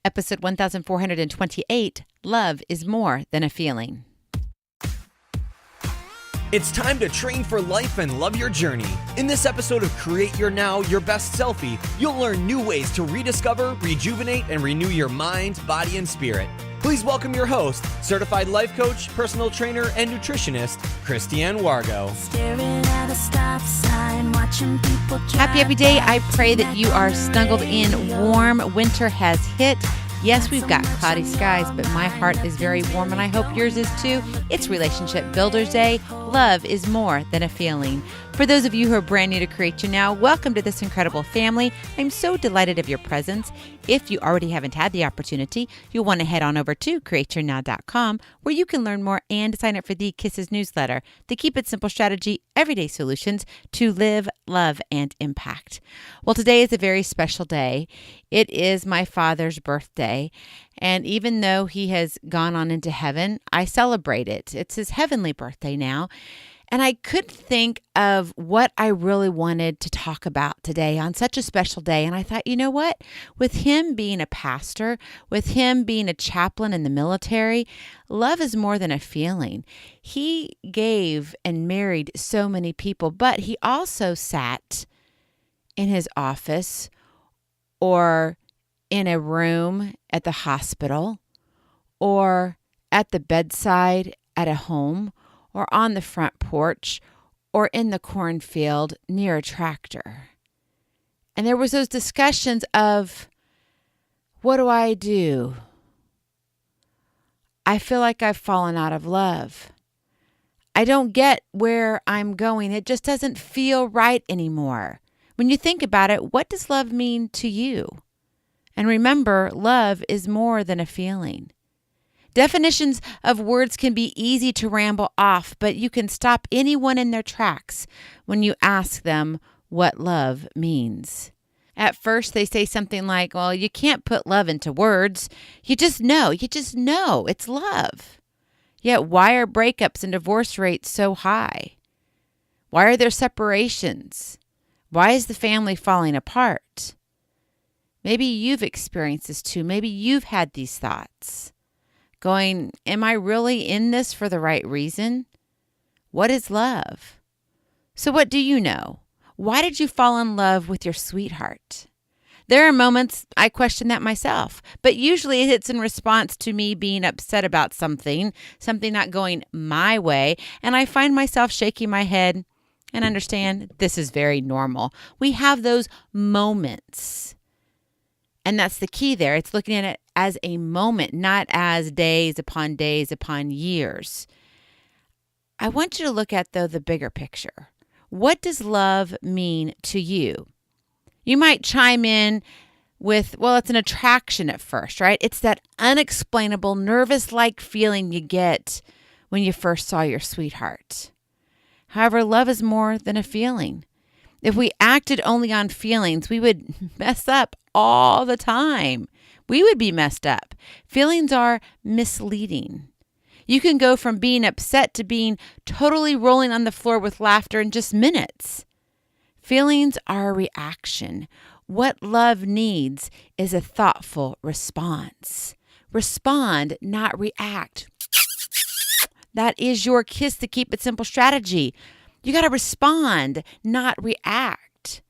Episode 1428, Love is More Than a Feeling. It's time to train for life and love your journey. In this episode of Create Your Now, Your Best Selfie, you'll learn new ways to rediscover, rejuvenate, and renew your mind, body, and spirit. Please welcome your host, certified life coach, personal trainer, and nutritionist, Christiane Wargo. Happy day. I pray that you are snuggled in. Warm winter has hit. Yes, we've got cloudy skies, but my heart is very warm, and I hope yours is too. It's Relationship Builders Day. Love is more than a feeling. For those of you who are brand new to Create You Now, welcome to this incredible family. I'm so delighted of your presence. If you already haven't had the opportunity, you'll want to head on over to createyournow.com, where you can learn more and sign up for the Kisses newsletter, the Keep It Simple strategy, everyday solutions to live, love, and impact. Well, today is a very special day. It is my father's birthday, and even though he has gone on into heaven, I celebrate it. It's his heavenly birthday now. And I couldn't think of what I really wanted to talk about today on such a special day. And I thought, you know what? With him being a pastor, with him being a chaplain in the military, love is more than a feeling. He gave and married so many people, but he also sat in his office or in a room at the hospital or at the bedside at a home, or on the front porch, or in the cornfield near a tractor. And there was those discussions of, what do I do? I feel like I've fallen out of love. I don't get where I'm going. It just doesn't feel right anymore. When you think about it, what does love mean to you? And remember, love is more than a feeling. Definitions of words can be easy to ramble off, but you can stop anyone in their tracks when you ask them what love means. At first, they say something like, well, you can't put love into words. You just know it's love. Yet why are breakups and divorce rates so high? Why are there separations? Why is the family falling apart? Maybe you've experienced this too. Maybe you've had these thoughts. Going, am I really in this for the right reason? What is love? So what do you know? Why did you fall in love with your sweetheart? There are moments I question that myself, but usually it's in response to me being upset about something not going my way, and I find myself shaking my head and understand this is very normal. We have those moments. And that's the key there. It's looking at it as a moment, not as days upon years. I want you to look at, though, the bigger picture. What does love mean to you? You might chime in with, well, it's an attraction at first, right? It's that unexplainable, nervous-like feeling you get when you first saw your sweetheart. However, love is more than a feeling. If we acted only on feelings, we would mess up all the time. We would be messed up. Feelings are misleading. You can go from being upset to being totally rolling on the floor with laughter in just minutes. Feelings are a reaction. What love needs is a thoughtful response. Respond, not react. That is your Kiss to Keep It Simple strategy. You got to respond, not react.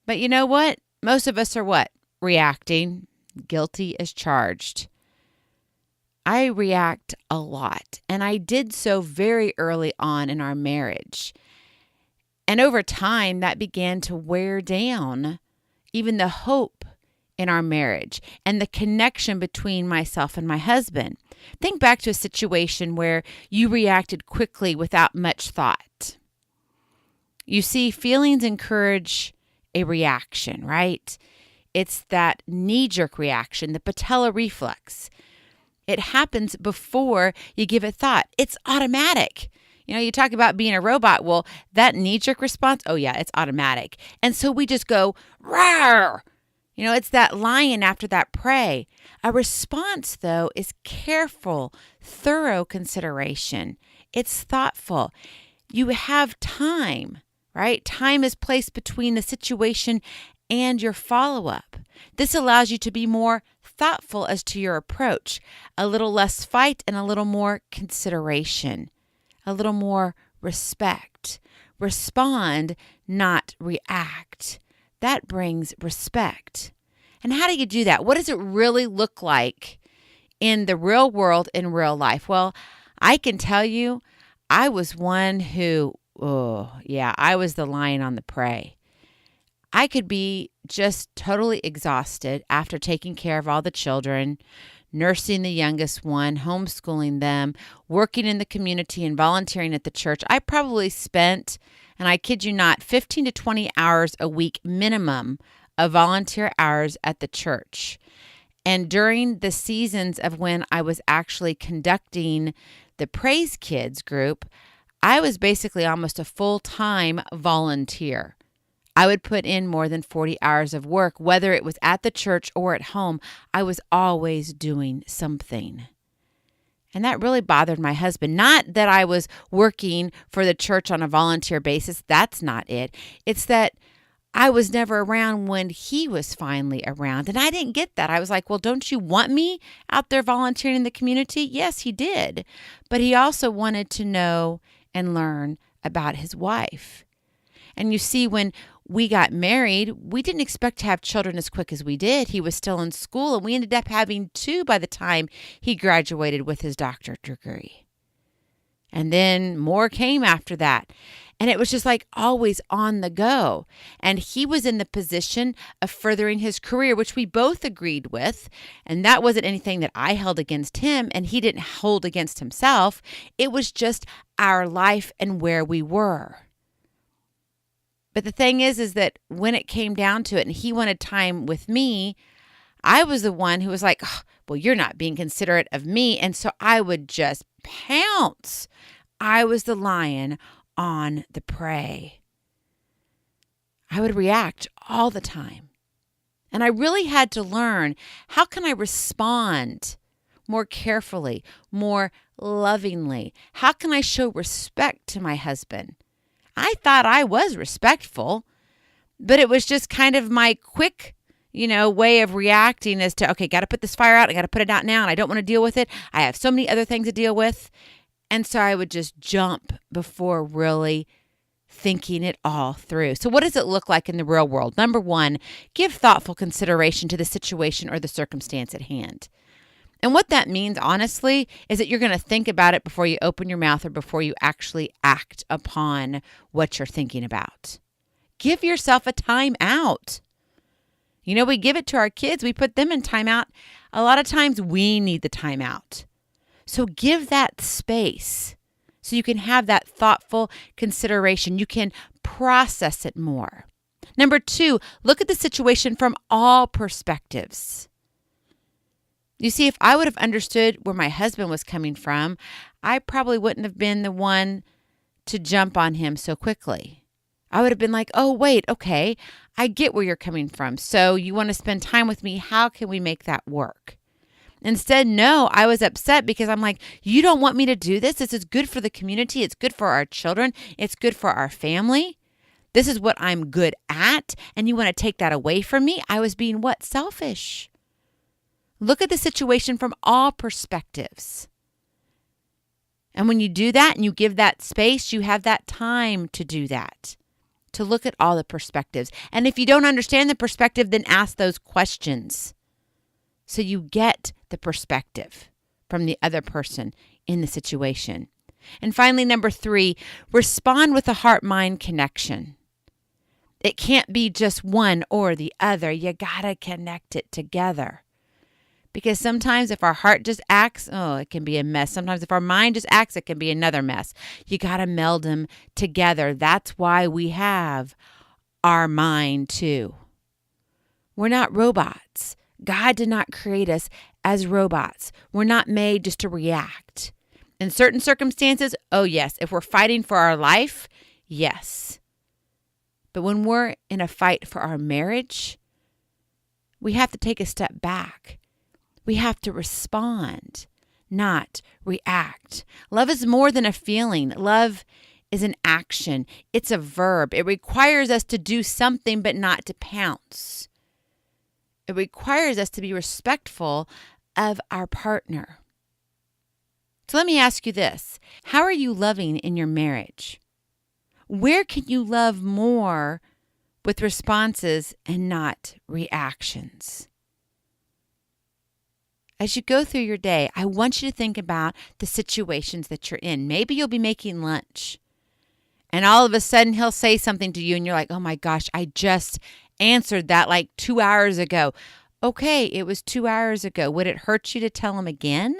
But you know what? Most of us are what? Reacting. Guilty as charged. I react a lot, and I did so very early on in our marriage. And over time, that began to wear down even the hope in our marriage and the connection between myself and my husband. Think back to a situation where you reacted quickly without much thought. You see, feelings encourage a reaction, right? It's that knee-jerk reaction, the patella reflex. It happens before you give it thought. It's automatic. You know, you talk about being a robot. Well, that knee-jerk response, oh yeah, it's automatic. And so we just go, rawr. You know, it's that lion after that prey. A response, though, is careful, thorough consideration. It's thoughtful. You have time, right? Time is placed between the situation and your follow-up. This allows you to be more thoughtful as to your approach, a little less fight and a little more consideration, a little more respect. Respond, not react. That brings respect. And how do you do that? What does it really look like in the real world, in real life? Well, I can tell you, I was one who, I was the lion on the prey. I could be just totally exhausted after taking care of all the children, nursing the youngest one, homeschooling them, working in the community and volunteering at the church. I probably spent, and I kid you not, 15 to 20 hours a week minimum of volunteer hours at the church. And during the seasons of when I was actually conducting the Praise Kids group, I was basically almost a full-time volunteer. I would put in more than 40 hours of work, whether it was at the church or at home. I was always doing something. And that really bothered my husband. Not that I was working for the church on a volunteer basis. That's not it. It's that I was never around when he was finally around. And I didn't get that. I was like, well, don't you want me out there volunteering in the community? Yes, he did. But he also wanted to know and learn about his wife. And you see, when we got married, we didn't expect to have children as quick as we did. He was still in school, and we ended up having 2 by the time he graduated with his doctorate degree. And then more came after that. And it was just like always on the go. And he was in the position of furthering his career, which we both agreed with. And that wasn't anything that I held against him and he didn't hold against himself. It was just our life and where we were. But the thing is that when it came down to it and he wanted time with me, I was the one who was like, oh, well, you're not being considerate of me. And so I would just pounce. I was the lion on the prey. I would react all the time. And I really had to learn, how can I respond more carefully, more lovingly? How can I show respect to my husband? I thought I was respectful, but it was just kind of my quick, way of reacting as to, okay, got to put this fire out. I got to put it out now, and I don't want to deal with it. I have so many other things to deal with. And so I would just jump before really thinking it all through. So what does it look like in the real world? Number 1, give thoughtful consideration to the situation or the circumstance at hand. And what that means, honestly, is that you're going to think about it before you open your mouth or before you actually act upon what you're thinking about. Give yourself a time out. We give it to our kids. We put them in time out. A lot of times we need the time out. So give that space so you can have that thoughtful consideration. You can process it more. Number 2, look at the situation from all perspectives. You see, if I would have understood where my husband was coming from, I probably wouldn't have been the one to jump on him so quickly. I would have been like, oh, wait, okay, I get where you're coming from. So you want to spend time with me. How can we make that work? Instead, no, I was upset because I'm like, you don't want me to do this? This is good for the community. It's good for our children. It's good for our family. This is what I'm good at. And you want to take that away from me? I was being what? Selfish. Look at the situation from all perspectives. And when you do that and you give that space, you have that time to do that, to look at all the perspectives. And if you don't understand the perspective, then ask those questions so you get the perspective from the other person in the situation. And finally, number 3, respond with a heart-mind connection. It can't be just one or the other. You got to connect it together. Because sometimes if our heart just acts, it can be a mess. Sometimes if our mind just acts, it can be another mess. You got to meld them together. That's why we have our mind too. We're not robots. God did not create us as robots. We're not made just to react. In certain circumstances, oh yes. If we're fighting for our life, yes. But when we're in a fight for our marriage, we have to take a step back. We have to respond, not react. Love is more than a feeling. Love is an action. It's a verb. It requires us to do something, but not to pounce. It requires us to be respectful of our partner. So let me ask you this. How are you loving in your marriage? Where can you love more with responses and not reactions? As you go through your day, I want you to think about the situations that you're in. Maybe you'll be making lunch, and all of a sudden he'll say something to you, and you're like, oh my gosh, I just answered that like 2 hours ago. Okay, it was 2 hours ago. Would it hurt you to tell him again?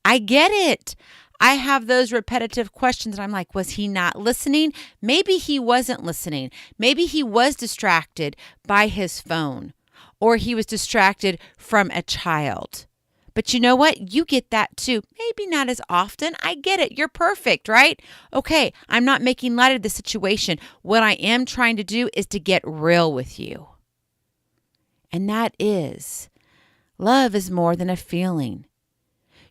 I get it. I have those repetitive questions, and I'm like, was he not listening? Maybe he wasn't listening. Maybe he was distracted by his phone, or he was distracted from a child. But you know what? You get that too. Maybe not as often. I get it. You're perfect, right? Okay, I'm not making light of the situation. What I am trying to do is to get real with you. And that is, love is more than a feeling.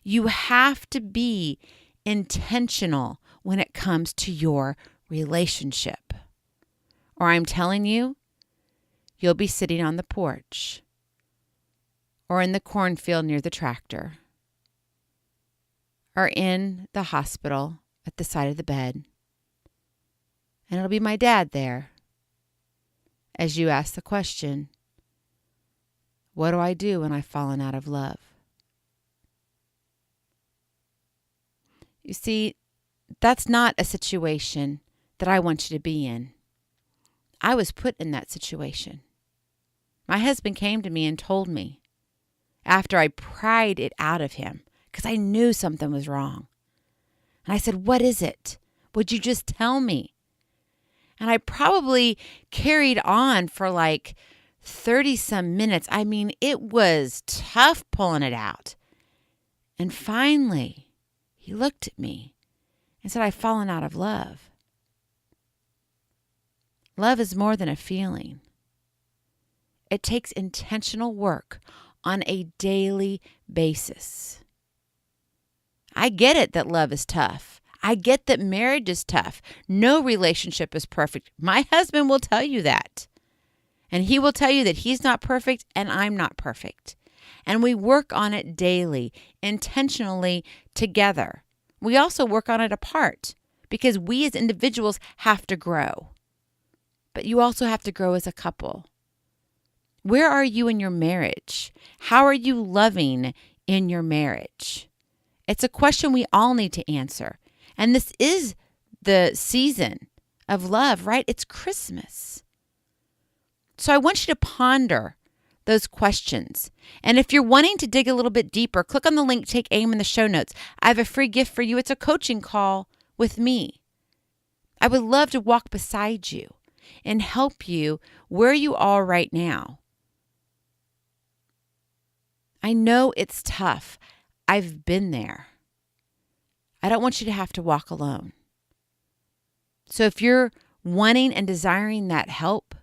You have to be intentional when it comes to your relationship. Or I'm telling you, you'll be sitting on the porch or in the cornfield near the tractor or in the hospital at the side of the bed. And it'll be my dad there as you ask the question, what do I do when I've fallen out of love? You see, that's not a situation that I want you to be in. I was put in that situation. My husband came to me and told me after I pried it out of him because I knew something was wrong. And I said, what is it? Would you just tell me? And I probably carried on for like 30 some minutes. I mean, it was tough pulling it out. And finally, he looked at me and said, I've fallen out of love. Love is more than a feeling. It takes intentional work on a daily basis. I get it that love is tough. I get that marriage is tough. No relationship is perfect. My husband will tell you that. And he will tell you that he's not perfect and I'm not perfect. And we work on it daily, intentionally together. We also work on it apart because we as individuals have to grow. But you also have to grow as a couple. Where are you in your marriage? How are you loving in your marriage? It's a question we all need to answer. And this is the season of love, right? It's Christmas. So I want you to ponder those questions. And if you're wanting to dig a little bit deeper, click on the link, take aim in the show notes. I have a free gift for you. It's a coaching call with me. I would love to walk beside you and help you where you are right now. I know it's tough. I've been there. I don't want you to have to walk alone. So if you're wanting and desiring that help,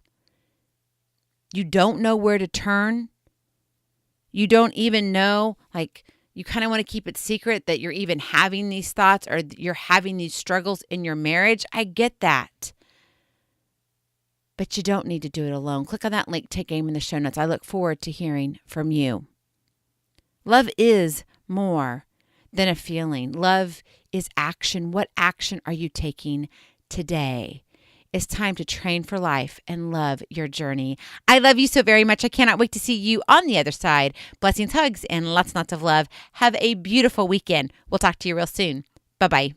you don't know where to turn, you don't even know, you kind of want to keep it secret that you're even having these thoughts or you're having these struggles in your marriage, I get that. But you don't need to do it alone. Click on that link, take aim in the show notes. I look forward to hearing from you. Love is more than a feeling. Love is action. What action are you taking today? It's time to train for life and love your journey. I love you so very much. I cannot wait to see you on the other side. Blessings, hugs, and lots and lots of love. Have a beautiful weekend. We'll talk to you real soon. Bye-bye.